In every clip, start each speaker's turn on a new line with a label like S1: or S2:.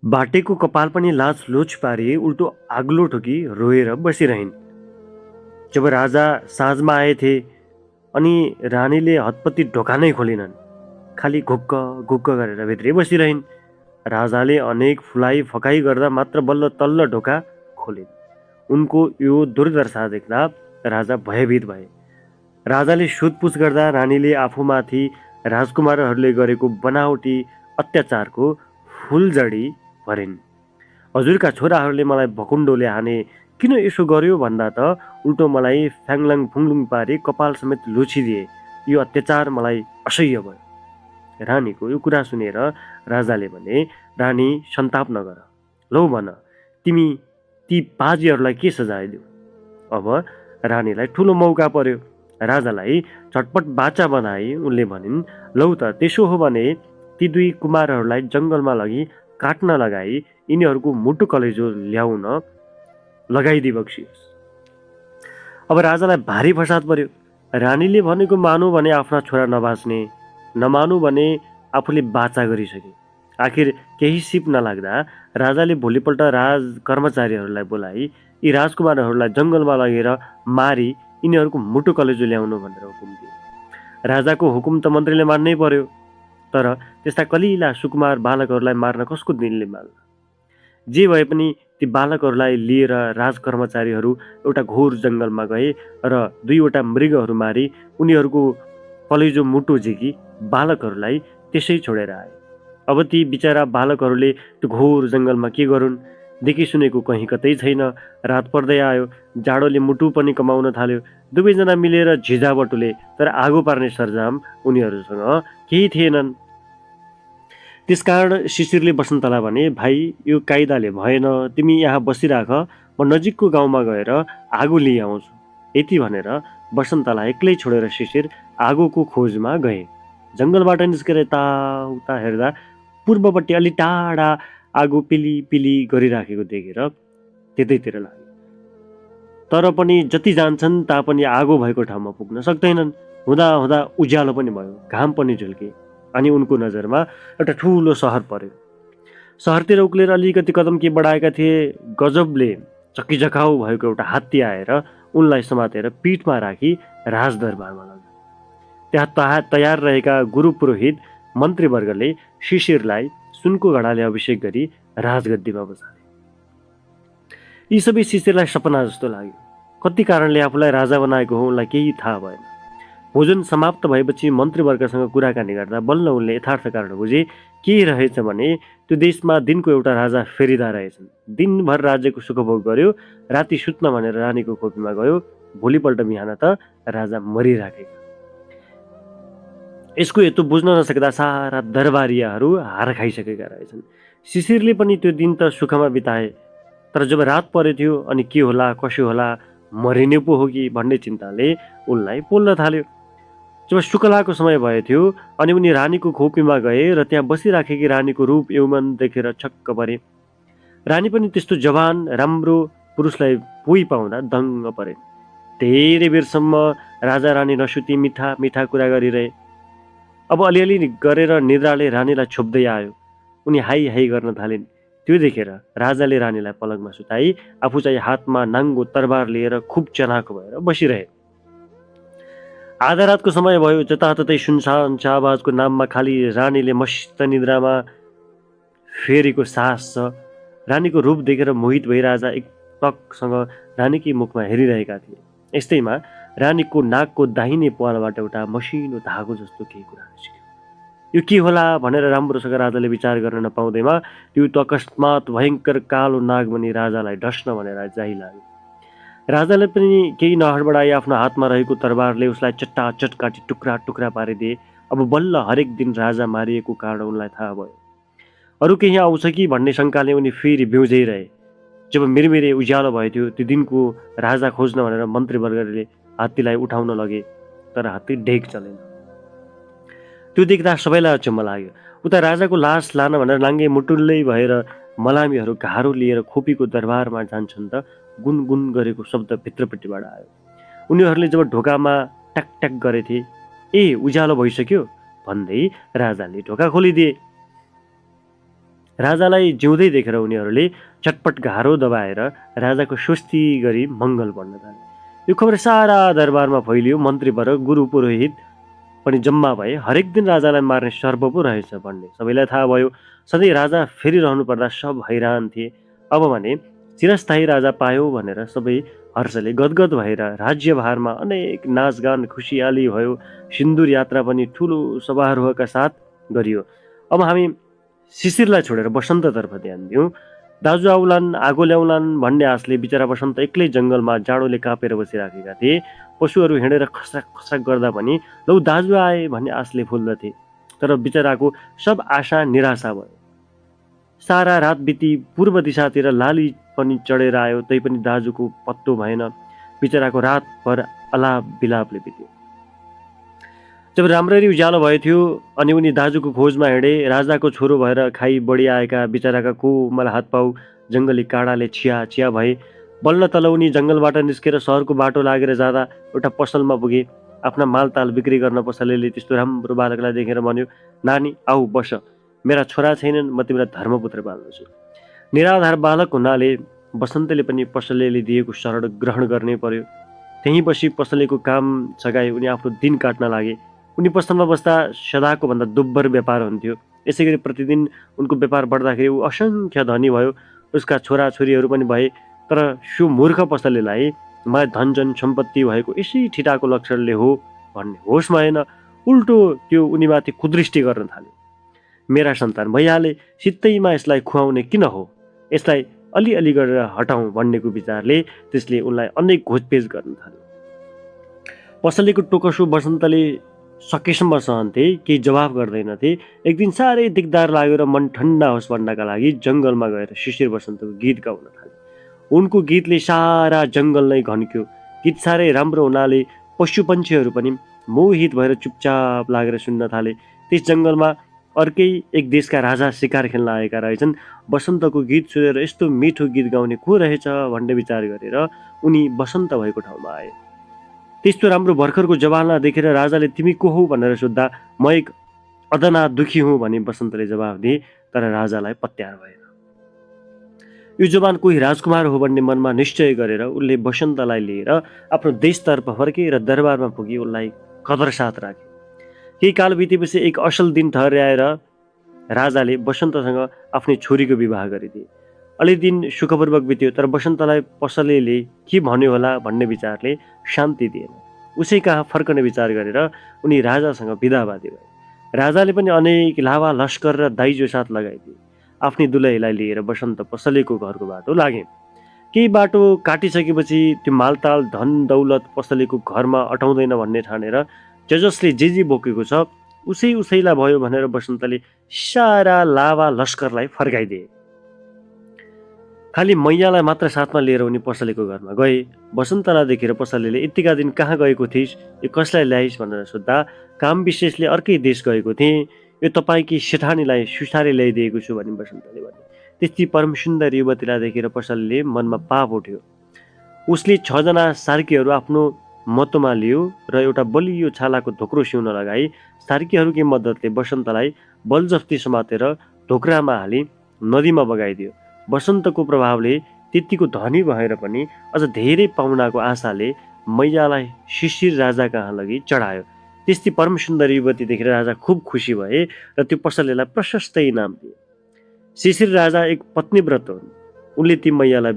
S1: बाटेको कपाल पनि लाज लोच पारी उल्टो आग्लो ठोकी रोएर बसिरहन्। जब राजा साँझमा आएथे अनि रानीले हतपत्ती ढोका नै खोलिनन्, खालि घुक्क घुक्क गरेर भित्रै बसिरहन्। राजाले अनेक फुलाइ फकाइ गर्दा मात्र बल्ल तल्लो ढोका खोलिन्। उनको यो दुर्दशा देख्दा राजा भयभीत भए। राजाले सोधपुछ गर्दा रानीले आफूमाथि राजकुमारहरूले गरेको बनावटी अत्याचारको फुलजडी भरिन्। हजुरका छोराहरूले मलाई भकुण्डोले हाने, किन यसो गर्यो भन्दा त उल्टो मलाई फ्याङलाङ फुङलुङ पारी कपाल समेत लुछिदिए। यो अत्याचार मलाई असह्य भयो। रानीको यो कुरा सुनेर राजाले भने, रानी सन्ताप नगर, लौ भन तिमी ती पाजीहरूलाई के सजाय दिऊ। अब रानीलाई ठुलो मौका पर्यो। राजालाई झटपट बाचा बनाई उनले भनिन्, लौ त त्यसो हो भने ती दुई कुमारहरूलाई जङ्गलमा लगी काट्न लगाई यिनीहरूको मुटु कलेजो ल्याउन लगाइदिई बक्सियोस्। अब राजालाई भारी फसाद पर्यो। रानीले भनेको मानु भने आफ्ना छोरा नबाच्ने, नमानु भने आफूले बाचा गरिसके। आखिर केही सिप नलाग्दा राजाले भोलिपल्ट राज कर्मचारीहरूलाई बोलाई यी राजकुमारहरूलाई जङ्गलमा लगेर मारी यिनीहरूको मुटु कलेजो ल्याउनु भनेर हुकुम दिए। राजाको हुकुम त मन्त्रीले मान्नै पर्यो, तर त्यस्ता कलिला सुकुमार बालकहरूलाई मार्न कसको दिनले माल्न। जे भए पनि ती बालकहरूलाई लिएर राजकर्मचारीहरू एउटा घोर जङ्गलमा गए र दुईवटा मृगहरू मारी उनीहरूको कलेजो मुटु झिकी बालकहरूलाई त्यसै छोडेर आए। अब ती बिचरा बालकहरूले त्यो घोर जङ्गलमा के गरून्, देखि सुनेको कहीँ कतै छैन। रात पर्दै आयो, जाडोले मुटु पनि कमाउन थाल्यो। दुवैजना मिलेर झिझा बटुले, तर आगो पार्ने सरजाम उनीहरूसँग केही थिएनन्। त्यसकारण शिशिरले बसन्तलाई भने, भाइ यो कायदाले भएन, तिमी यहाँ बसिराख, म नजिकको गाउँमा गएर आगो लिआउँछु। यति भनेर बसन्तलाई एक्लै छोडेर शिशिर आगोको खोजमा गए। जङ्गलबाट निस्केर यताउता हेर्दा पूर्वपट्टि अलि टाढा आगो पिली पिली गरिराखेको देखेर त्यतैतिर लागे। तर पनि जति जान्छन् तापनि आगो भएको ठाउँमा पुग्न सक्दैनन्। हुँदा हुँदा उज्यालो पनि भयो, घाम पनि झुल्के अनि उनको नजरमा एउटा ठुलो सहर पर्यो। सहरतिर उक्लेर अलिकति कदम के बढाएका थिए, गजबले चक्कीचकाउ भएको एउटा हात्ती आएर उनलाई समातेर पिठमा राखी राजदरबारमा लग्यो। त्यहाँ तयार रहेका गुरु पुरोहित मन्त्रीवर्गले शिशिरलाई सुनको घडाले अभिषेक गरी राजगद्दीमा बसाले। यी सबै शिशिरलाई सपना जस्तो लाग्यो। कति कारणले आफूलाई राजा बनाएको हो उनलाई केही थाहा भएन। भोजन समाप्त भएपछि मन्त्रीवर्गसँग कुराकानी गर्दा बल्ल उनले यथार्थ कारण बुझे। के रहेछ भने त्यो देशमा दिनको एउटा राजा फेरिदा रहेछन्। दिनभर राज्यको सुखभोग गर्यो, राति सुत्न भनेर रानीको खोपीमा गयो। भोलिपल्ट बिहान त राजा मरिराखेका। यसको हेतु बुझ्न नसक्दा सारा दरबारियाहरू हार खाइसकेका रहेछन्। शिशिरले पनि त्यो दिन त सुखमा बिताए, तर जब रात परे थियो अनि के होला कसो होला, मरिने पो हो कि भन्ने चिन्ताले उनलाई पोल्न थाल्यो। जब शुक्लाको समय भए थियो अनि उनी रानीको खोपीमा गए र त्यहाँ बसिराखेकी रानीको रूप यौवन देखेर छक्क परे। रानी पनि त्यस्तो जवान राम्रो पुरुषलाई पोइ पाउँदा दङ्ग परे। धेरै बेरसम्म राजा रानी नसुती मिठा मिठा कुरा गरिरहे। अब अलिअलि गरेर निद्राले रानीलाई छोप्दै आयो। उनी हाई हाई गर्न थालिन्। त्यो देखेर राजाले रानीलाई पलङमा सुताई आफू चाहिँ हातमा नाङ्गो तरबार लिएर खुब चनाखो भएर बसिरहे। आधा रातको समय भयो। जताततै सुनसान छ आवाजको नाममा खालि रानीले मस्त निद्रामा फेरेको सास छ। रानीको रूप देखेर मोहित भई राजा एकटकसँग रानीकै मुखमा हेरिरहेका थिए। यस्तैमा रानीको नाकको दाहिने पालबाट एउटा मसिनो धागो जस्तो केही कुरा निस्क्यो। यो के होला भनेर राम्रोसँग राजाले विचार गर्न नपाउँदैमा त्यो त अकस्मात भयङ्कर कालो नागमणि राजालाई ढस्न भनेर जाइ लाग्यो। राजाले पनि केही नहडबडाई आफ्नो हातमा रहेको तरबारले उसलाई चट्टाचट काटी टुक्रा टुक्रा पारिदिए। अब बल्ल हरेक दिन राजा मारिएको कारण उनलाई थाहा भयो। अरू केही आउँछ कि भन्ने शङ्काले उनी फेरि बिउजै रहे। जब मिरमिरे उज्यालो भयो थियो त्यो दिनको राजा खोज्न भनेर मन्त्रीवर्गले हात्तीलाई उठाउन लगे, तर हात्ती डेग चलेन। त्यो देख्दा सबैलाई अचम्म लाग्यो। उता राजाको लास लान भनेर नाङ्गे मुटुल्लै भएर मलामीहरू घारो लिएर खोपीको दरबारमा जान्छन् त गुनगुन गरेको शब्द भित्रपट्टिबाट आयो। उनीहरूले जब ढोकामा ट्याक ट्याक गरेथे, ए उज्यालो भइसक्यो भन्दै राजाले ढोका खोलिदिए। राजालाई जिउँदै देखेर उनीहरूले चटपट घारो दबाएर राजाको स्वस्ति गरी मङ्गल पढ्न थाले। यो खबर सारा दरबारमा फैलियो। मन्त्रीवर गुरु पुरोहित पनि जम्मा भए। हरेक दिन राजालाई मार्ने सर्प पो रहेछ भन्ने सबैलाई थाहा भयो। सधैँ राजा फेरिरहनु पर्दा सब हैरान थिए। अब भने चिरस्थायी राजा पायो भनेर सबै हर्षले गदगद भएर राज्यभारमा अनेक नाचगान खुसियाली भयो। सिन्दुर यात्रा पनि ठुलो समारोहका साथ गरियो। अब हामी शिशिरलाई छोडेर बसन्ततर्फ ध्यान दिउँ। दाजु आउलान्, आगो ल्याउलान् भन्ने आशले बिचरा बसन्त एक्लै जङ्गलमा जाडोले कापेर बसिराखेका थिए। पशुहरू हिँडेर खस्राक खस्राक गर्दा पनि लौ दाजु आए भन्ने आशले फुल्दथे। तर बिचराको सब आशा निराशा भयो। सारा रात बिती, पूर्व दिशातिर लाली पनि चढेर आयो, तैपनि दाजुको पत्तो भएन। बिचराको रातभर अलाप बिलापले बित्यो। जब राम्ररी उज्यालो भयो थियो अनि उनी दाजुको खोजमा हिँडे। राजाको छोरो भएर खाइ बढी आएका बिचराका कोमल हातपाउ जङ्गली काँडाले छिया छिया भए। बल्ल तल उनी जङ्गलबाट निस्केर सहरको बाटो लागेर जाँदा एउटा पसलमा पुगे। आफ्ना मालताल बिक्री गर्न पसलेले त्यस्तो राम्रो बालकलाई देखेर भन्यो, नानी आऊ बस, मेरा छोरा छैनन्, म तिमीलाई धर्मपुत्र पाल्दछु। निराधार बालक हुनाले बसन्तले पनि पसलेले दिएको शरण ग्रहण गर्नै पर्यो। त्यहीँ बसी पसलेको काम सघाई उनी आफ्नो दिन काट्न लागे। उनी पसलमा बस्दा सदाको भन्दा दुब्बर व्यापार हुन्थ्यो। यसै गरी प्रतिदिन उनको व्यापार बढ्दाखेरि ऊ असङ्ख्य धनी भयो। उसका छोराछोरीहरू पनि भए। तर सो मूर्ख पसलेलाई मलाई धनजन सम्पत्ति भएको यसै ठिटाको लक्षणले हो भन्ने होसमा आएन। उल्टो त्यो उनीमाथि कुदृष्टि गर्न थाल्यो। मेरा सन्तान भइहाले, सित्तैमा यसलाई खुवाउने किन हो, यसलाई अलिअलि गरेर हटाउँ भन्नेको विचारले त्यसले उनलाई अनेक घोचपेच गर्न थाल्यो। पसलेको टोकसो बसन्तले सकेसम्म सहन्थे, केही जवाफ गर्दैनथे। एक दिन साह्रै दिगदार लाग्यो र मन ठन्डा होस् भन्नका लागि जङ्गलमा गएर शिशिर बसन्तको गीत गाउन थाले। उनको गीतले सारा जङ्गल नै घन्क्यो। गीत साह्रै राम्रो हुनाले पशुपन्छीहरू पनि मोहित भएर चुपचाप लागेर सुन्न थाले। त्यस जङ्गलमा अर्कै एक देशका राजा शिकार खेल्न आएका रहेछन्। बसन्तको गीत सुनेर यस्तो मिठो गीत गाउने को रहेछ भन्ने विचार गरेर उनी बसन्त भएको ठाउँमा आए। त्यस्तो राम्रो भर्खरको जवानलाई देखेर राजाले तिमी को हौ भनेर सोद्धा म एक अदना दुखी हुँ भनी बसन्तले जवाफ दिए। तर राजालाई पत्यार भएन। यो जवान कोही राजकुमार हो भन्ने मनमा निश्चय गरेर उनले बसन्तलाई लिएर आफ्नो देशतर्फ फर्के र दरबारमा पुगी उनलाई कदर साथ राखे। केही काल बितेपछि एक असल दिन ठहर्याएर राजाले बसन्तसँग आफ्नै छोरीको विवाह गरिदिए। अलि दिन सुखपूर्वक बित्यो। तर बसन्तलाई पसलेले के भन्यो होला भन्ने विचारले शान्ति दिएन। उसै कहाँ फर्कने विचार गरेर उनी राजासँग विदावादी भए। राजाले पनि अनेक लावा लस्कर र दाइजो साथ लगाइदिए। आफ्नी दुलहीलाई लिएर बसन्त पसलेको घरको बाटो लागे। केही बाटो काटिसकेपछि त्यो मालताल धन दौलत पसलेको घरमा अटाउँदैन भन्ने ठानेर जसले जे बोकेको छ उसैलाई भयो भनेर बसन्तले सारा लावा लस्करलाई फर्काइदिए। खालि मैयालाई मात्र साथमा लिएर उनी पसलेको घरमा गए। बसन्तलाई देखेर पसलेले यतिका दिन कहाँ गएको थिइस्, यो कसलाई ल्याइस् भनेर सोद्धा काम विशेषले अर्कै देश गएको थिएँ, यो तपाईँकी सेठानीलाई सुसारे ल्याइदिएको छु भनी बसन्तले भने। त्यति परम सुन्दर युवतीलाई देखेर पसलले मनमा पाप उठ्यो। उसले 6 जना सार्कीहरू आफ्नो मतोमा लियो र एउटा बलियो छालाको धोक्रो सिउन लगाई। सार्कीहरूकी मद्दतले बसन्तलाई बलजफ्ती समातेर ढोक्रामा हाली नदीमा बगाइदियो। बसन्तको प्रभावले त्यतिको धनी भएर पनि अझ धेरै पाउनाको आशाले मैयालाई शिशिर राजा कहाँ लगी चढायो। त्यस्तै परम सुन्दर युवती देखेर राजा खुब खुसी भए र त्यो पसलेलाई प्रशस्त इनाम दिए। शिशिर राजा एक पत्नीव्रत हुन्। उनले ती मैयालाई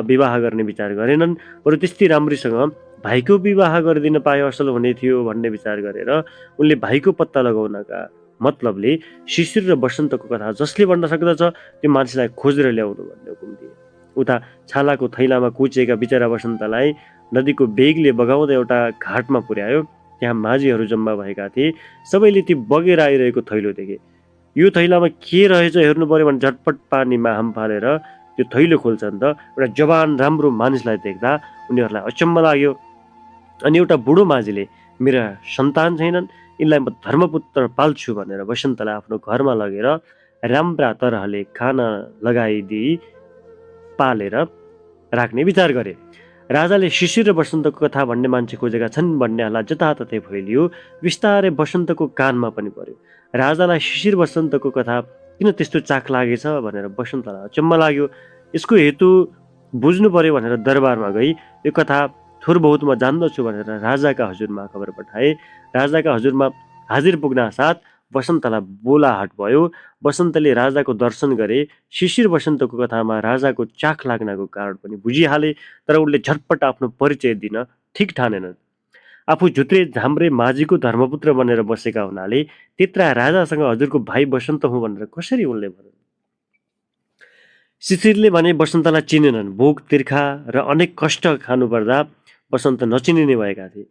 S1: विवाह गर्ने विचार गरेनन्, बरु त्यस्तै राम्रीसँग भाइको विवाह गरिदिन पाए असल हुने थियो भन्ने विचार गरेर उनले भाइको पत्ता लगाउनका मतलबले शिशिर र बसन्तको कथा जसले भन्न सक्दछ त्यो मान्छेलाई खोजेर ल्याउनु भन्ने हुकुम दिए। उता छालाको थैलामा कुचेका बिचरा बसन्तलाई नदीको बेगले बगाउँदा एउटा घाटमा पुर्यायो। त्यहाँ माझीहरू जम्मा भएका थिए। सबैले ती बगेर आइरहेको थैलो देखे। यो थैलामा के रहेछ हेर्नु पर्यो भने झटपट पानीमा हाम फालेर त्यो थैलो खोल्छन् त। एउटा जवान राम्रो मानिसलाई देख्दा उनीहरूलाई अचम्म लाग्यो। अनि एउटा बुढो माझीले मेरा सन्तान छैनन्, यिनलाई म धर्मपुत्र पाल्छु भनेर बसन्तलाई आफ्नो घरमा लगेर राम्रा तरहले खाना लगाइदिई पालेर राख्ने विचार गरे। राजाले शिशिर र बसन्तको कथा भन्ने मान्छे खोजेका छन् भन्ने हल्ला जताततै फैलियो। बिस्तारै बसन्तको कानमा पनि पर्यो। राजालाई शिशिर बसन्तको कथा किन त्यस्तो चाख लागेछ भनेर वसन्तलाई अचम्म लाग्यो। यसको हेतु बुझ्नु पर्यो भनेर दरबारमा गई यो कथा थोर बहुत म जान्दछु भनेर राजाका हजुरमा खबर पठाए। राजाका हजुरमा हाजिर पुग्न साथ वसन्तलाई बोलाहाट भयो। वसन्तले राजाको दर्शन गरे। शिशिर वसन्तको कथामा राजाको चाख लाग्नको कारण पनि बुझिहाले, तर उनले झटपट आफ्नो परिचय दिन ठिक ठानेनन्। आफू झुत्रे झाम्रे माझीको धर्मपुत्र बनेर बसेका हुनाले त्यत्रा राजासँग हजुरको भाइ वसन्त हुँ भनेर कसरी उनले भने। शिशिरले भने वसन्तलाई चिनेनन्। भोक तिर्खा र अनेक कष्ट खानुपर्दा वसन्त नचिनिने भएका थिए।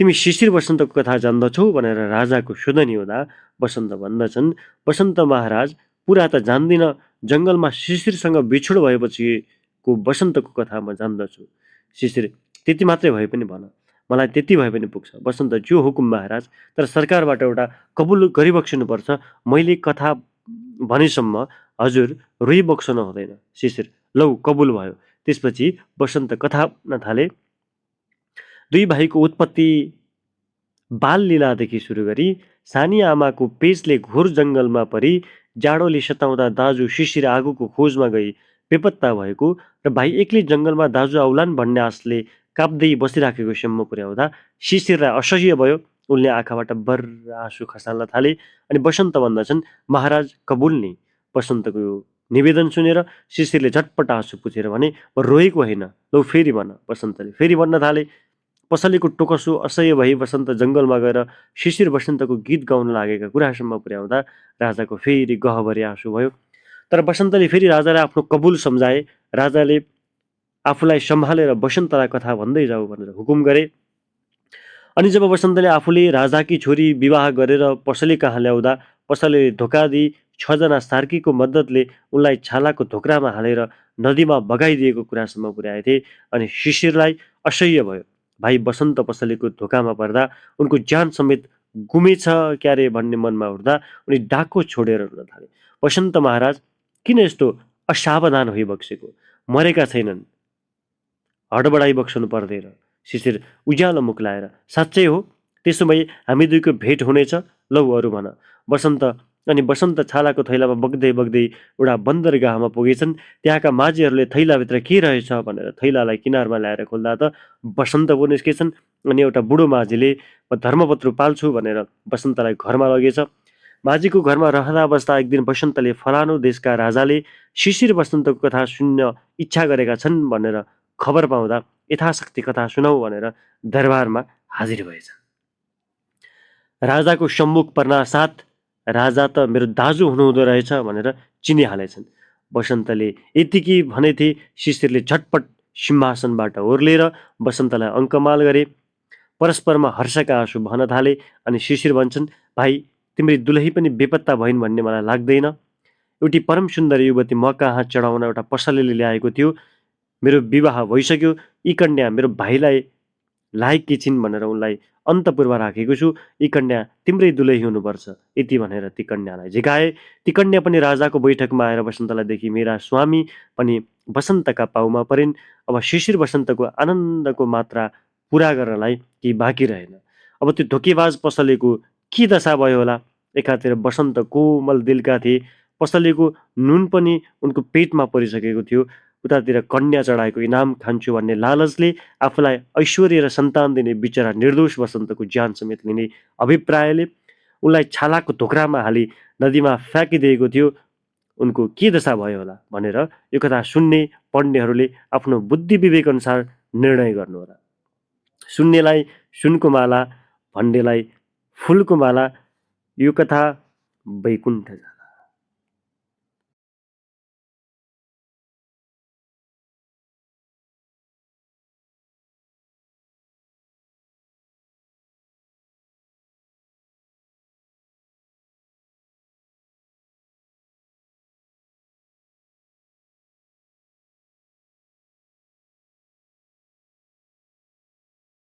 S1: तिमी शिशिर वसन्तको कथा जान्दछौ भनेर राजाको सोधनी हुँदा वसन्त भन्दछन्, वसन्त महाराज, पुरा त जान्दिन, जङ्गलमा शिशिरसँग बिछोड भएपछिको वसन्तको कथा म जान्दछु। शिशिर, त्यति मात्रै भए पनि भन, मलाई त्यति भए पनि पुग्छ। वसन्त, जो हुकुम महाराज, तर सरकारबाट एउटा कबुल गरिबक्सनुपर्छ। मैले कथा भनेसम्म हजुर रोइबक्सनु हुँदैन। शिशिर, लौ कबुल भयो। त्यसपछि वसन्त कथा भन्न थाले। दुई भाइको उत्पत्ति बाल लीलादेखि सुरु गरी सानी आमाको पेशले घोर जङ्गलमा परि जाडोले सताउँदा दाजु शिशिर आगोको खोजमा गई बेपत्ता भएको र भाइ एक्लै जङ्गलमा दाजु आउलान् भन्ने आशले काप्दै बसिराखेको सम्म पुर्याउँदा शिशिरलाई असह्य भयो। उनले आँखाबाट बर्र आँसु खसाल्न थाले अनि वसन्त भन्दछन्, महाराज कबुल नि। वसन्तको यो निवेदन सुनेर शिशिरले झटपट आँसु पुछेर भने, म रोएको होइन, लौ फेरि भन। वसन्तले फेरि भन्न थाले। पसलेको टोकसो असह्य भई वसन्त जङ्गलमा गएर शिशिर वसन्तको गीत गाउन लागेका कुरासम्म पुर्याउँदा राजाको फेरि गहभरि आँसु भयो। तर वसन्तले फेरि राजालाई आफ्नो कबुल सम्झाए। राजाले आफूलाई सम्हालेर वसन्तलाई कथा भन्दै जाऊ भनेर हुकुम गरे। अनि जब वसन्तले आफूले राजाकी छोरी विवाह गरेर पसले कहाँ ल्याउँदा पसलेले धोका दिई 6 जना सार्कीको मद्दतले उनलाई छालाको धोक्रामा हालेर नदीमा बगाइदिएको कुरासम्म पुर्याएथे। अनि शिशिरलाई असह्य भयो। भाइ वसन्त पसलेको धोकामा पर्दा उनको ज्यान समेत गुमेछ क्यारे भन्ने मनमा उठ्दा उनी डाको छोडेर रुन थाले। वसन्त महाराज, किन यस्तो असावधान भइबक्सेको? मरेका छैनन्, हडबडाई बक्सनु पर्दैन। शिशिर उज्यालो मुख लाएर, साँच्चै हो? त्यसो भए हामी दुईको भेट हुनेछ, लौ अरू भन। वसन्त अनि वसन्त छालाको थैलामा बग्दै बग्दै एउटा बन्दरगाहमा पुगेछन्। त्यहाँका माझीहरूले थैलाभित्र के रहेछ भनेर थैलालाई किनारमा ल्याएर खोल्दा त वसन्त पो निस्केछन्। अनि एउटा बुढो माझीले म धर्मपत्र पाल्छु भनेर वसन्तलाई घरमा लगेछ। माझीको घरमा रहँदा बस्दा एक दिन वसन्तले फलानु देशका राजाले शिशिर वसन्तको कथा सुन्न इच्छा गरेका छन् भनेर खबर पाउँदा यथाशक्ति कथा सुनाऊ भनेर दरबारमा हाजिर भएछ। राजाको सम्मुख पर्ना साथ राजा त मेरो दाजु हुनुहुँदो रहेछ भनेर चिनिहालेछन्। वसन्तले यतिकी भनेथे शिशिरले झटपट सिंहासनबाट ओर्लेर वसन्तलाई अङ्कमाल गरे। परस्परमा हर्षका आँसु बहन थाले। अनि शिशिर भन्छन्, भाइ, तिम्री दुलही पनि बेपत्ता भइन् भन्ने मलाई लाग्दैन। एउटी परम सुन्दर युवती म कहाँ चढाउन एउटा पसलेले ल्याएको थियो। मेरो विवाह भइसक्यो। यी कन्या मेरो भाइलाई लायककी छिन् भनेर उनलाई अन्तपुरमा राखेको छु। यी कन्या तिम्रै दुलही हुनुपर्छ। यति भनेर ती कन्यालाई झिकाए। ती कन्या पनि राजाको बैठकमा आएर वसन्तलाई देखि मेरा स्वामी पनि वसन्तका पाउमा परिन्। अब शिशिर वसन्तको आनन्दको मात्रा पुरा गर्नलाई केही बाँकी रहेन। अब त्यो धोकेबाज पसलेको के दशा भयो होला? एकातिर वसन्त कोमल दिलका थिए, पसलेको नुन पनि उनको पेटमा परिसकेको थियो। उतातिर कन्या चढाएको इनाम खान्छु भन्ने लालचले आफूलाई ऐश्वर्य र सन्तान दिने बिचरा निर्दोष वसन्तको ज्यान समेत लिने अभिप्रायले उनलाई छालाको धोक्रामा हाली नदीमा फ्याँकिदिएको थियो। उनको के दशा भयो होला भनेर यो कथा सुन्ने पढ्नेहरूले आफ्नो बुद्धि विवेक अनुसार निर्णय गर्नुहोला। सुन्नेलाई सुनको माला, भन्नेलाई फुलको माला। यो कथा वैकुण्ठ जाला।